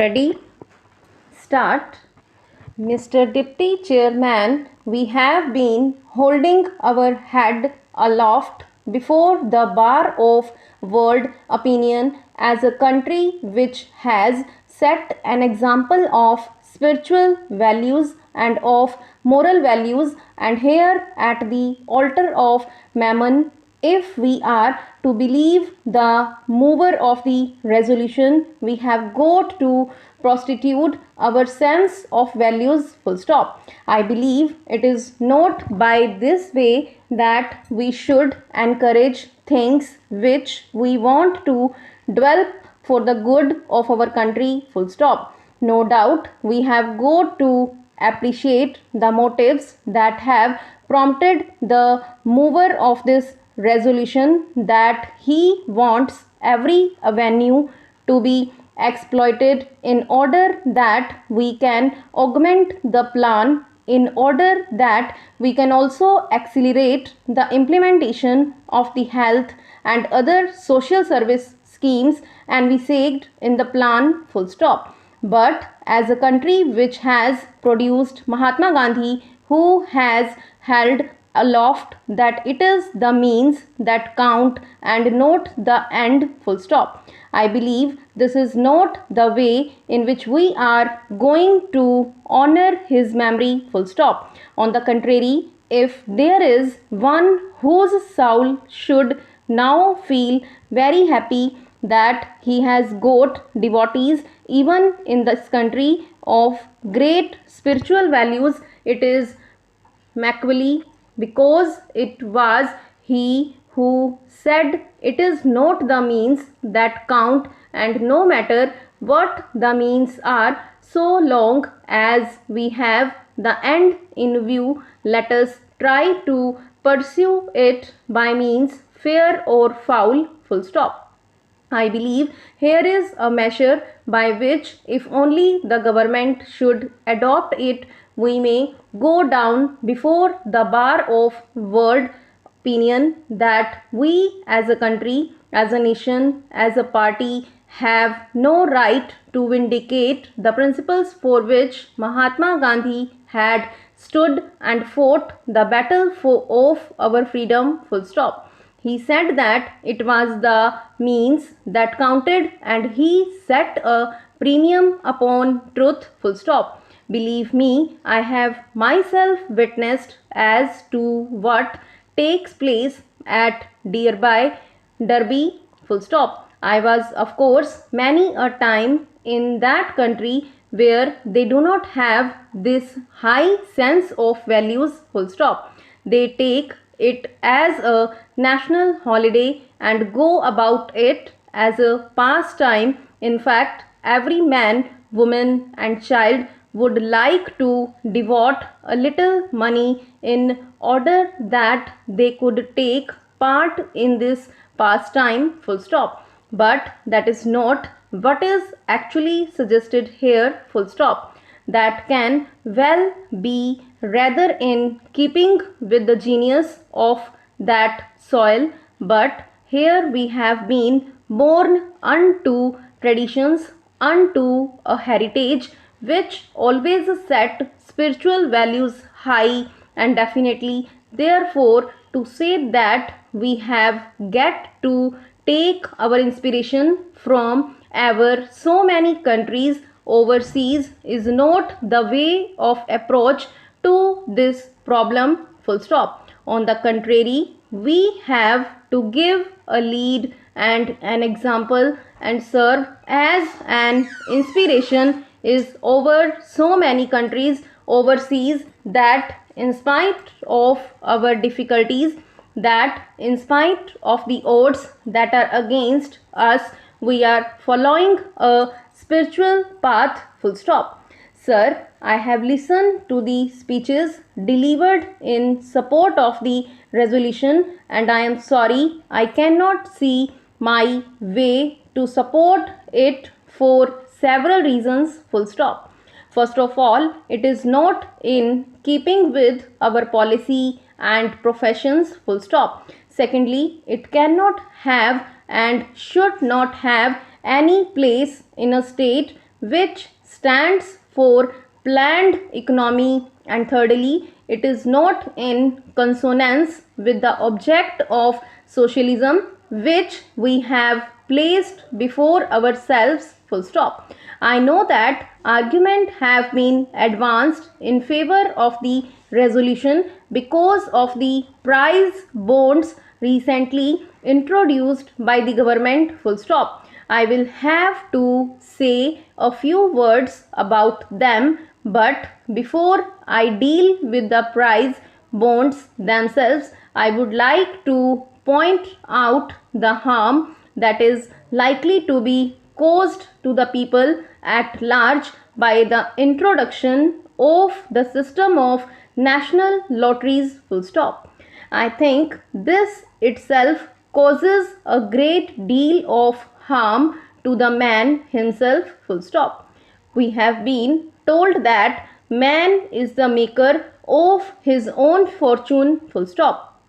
Ready? Start. Mr. Deputy Chairman, we have been holding our head aloft before the bar of world opinion as a country which has set an example of spiritual values and of moral values, and here at the altar of Mammon, if we are to believe the mover of the resolution, we have got to prostitute our sense of values, full stop. I believe it is not by this way that we should encourage things which we want to develop for the good of our country, full stop. No doubt we have got to appreciate the motives that have prompted the mover of this resolution, that he wants every avenue to be exploited in order that we can augment the plan, in order that we can also accelerate the implementation of the health and other social service schemes and we said in the plan, full stop. But as a country which has produced Mahatma Gandhi, who has held aloft that it is the means that count and not the end, full stop. I believe this is not the way in which we are going to honor his memory, full stop. On the contrary, if there is one whose soul should now feel very happy that he has got devotees even in this country of great spiritual values, it is Machiavelli, because it was he who said it is not the means that count, and no matter what the means are, so long as we have the end in view, let us try to pursue it by means fair or foul, full stop. I believe here is a measure by which, if only the government should adopt it, we may go down before the bar of world opinion that we as a country, as a nation, as a party have no right to vindicate the principles for which Mahatma Gandhi had stood and fought the battle of our freedom, full stop. He said that it was the means that counted and he set a premium upon truth, full stop. Believe me, I have myself witnessed as to what takes place at Derby, full stop. I was, of course, many a time in that country where they do not have this high sense of values, full stop. They take it as a national holiday and go about it as a pastime. In fact, every man, woman and child would like to devote a little money in order that they could take part in this pastime, full stop. But that is not what is actually suggested here, full stop. That can well be rather in keeping with the genius of that soil, but here we have been born unto traditions, unto a heritage which always set spiritual values high, and definitely therefore to say that we have get to take our inspiration from ever so many countries overseas is not the way of approach to this problem, full stop. On the contrary, we have to give a lead and an example and serve as an inspiration is over so many countries overseas, that in spite of our difficulties, that in spite of the odds that are against us, we are following a spiritual path, full stop. Sir, I have listened to the speeches delivered in support of the resolution, and I am sorry I cannot see my way to support it for several reasons, full stop. First of all, it is not in keeping with our policy and professions, full stop. Secondly, it cannot have and should not have any place in a state which stands for planned economy, and thirdly, it is not in consonance with the object of socialism which we have placed before ourselves, full stop. I know that argument have been advanced in favor of the resolution because of the prize bonds recently introduced by the government, full stop. I will have to say a few words about them, but before I deal with the prize bonds themselves, I would like to point out the harm that is likely to be caused to the people at large by the introduction of the system of national lotteries, full stop. I think this itself causes a great deal of harm to the man himself, full stop. We have been told that man is the maker of his own fortune, full stop.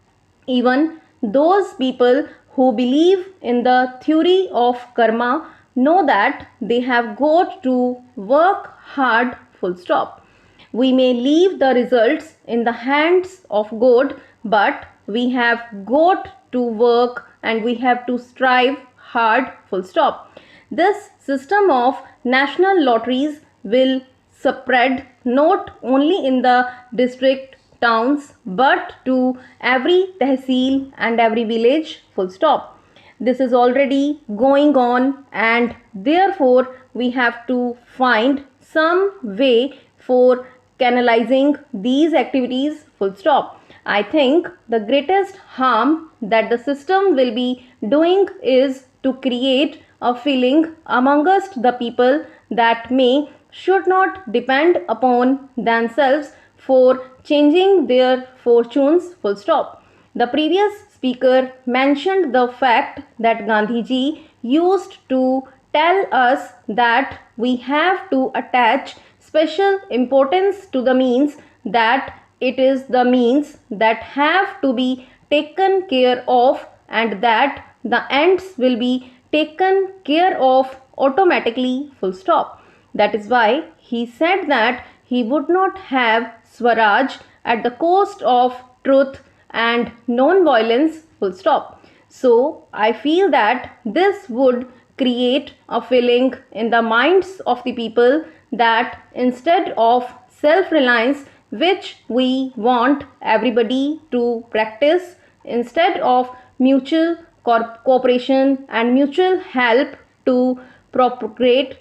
Even those people who believe in the theory of karma know that they have got to work hard, full stop. We may leave the results in the hands of God, but we have got to work and we have to strive hard, full stop. This system of national lotteries will spread not only in the district towns but to every tehsil and every village, full stop. This is already going on, and therefore we have to find some way for canalizing these activities, full stop. I think the greatest harm that the system will be doing is to create a feeling amongst the people that may should not depend upon themselves for changing their fortunes, full stop. The previous speaker mentioned the fact that Gandhiji used to tell us that we have to attach special importance to the means, that it is the means that have to be taken care of and that the ends will be taken care of automatically, full stop. That is why he said that he would not have Swaraj at the cost of truth and non-violence, full stop. So I feel that this would create a feeling in the minds of the people that instead of self-reliance, which we want everybody to practice, instead of mutual cooperation and mutual help to propagate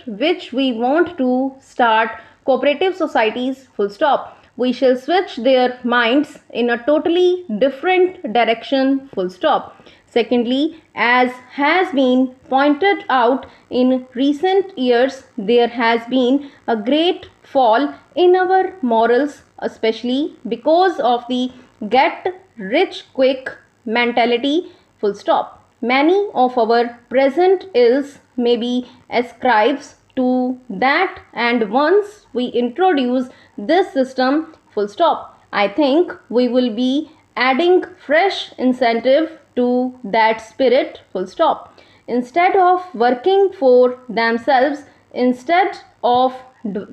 which we want to start cooperative societies, full stop. We shall switch their minds in a totally different direction, full stop. Secondly, as has been pointed out in recent years, there has been a great fall in our morals, especially because of the get rich quick mentality, full stop. Many of our present ills may be ascribes to that, and once we introduce this system, full stop, I think we will be adding fresh incentive to that spirit, full stop. Instead of working for themselves, instead of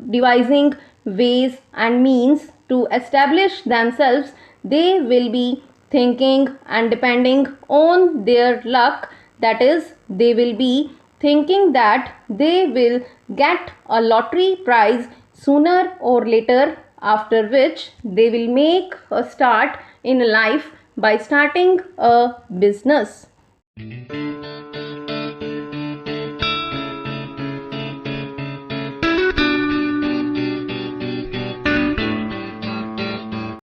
devising ways and means to establish themselves, they will be thinking and depending on their luck. That is, they will be thinking that they will get a lottery prize sooner or later, after which they will make a start in life by starting a business.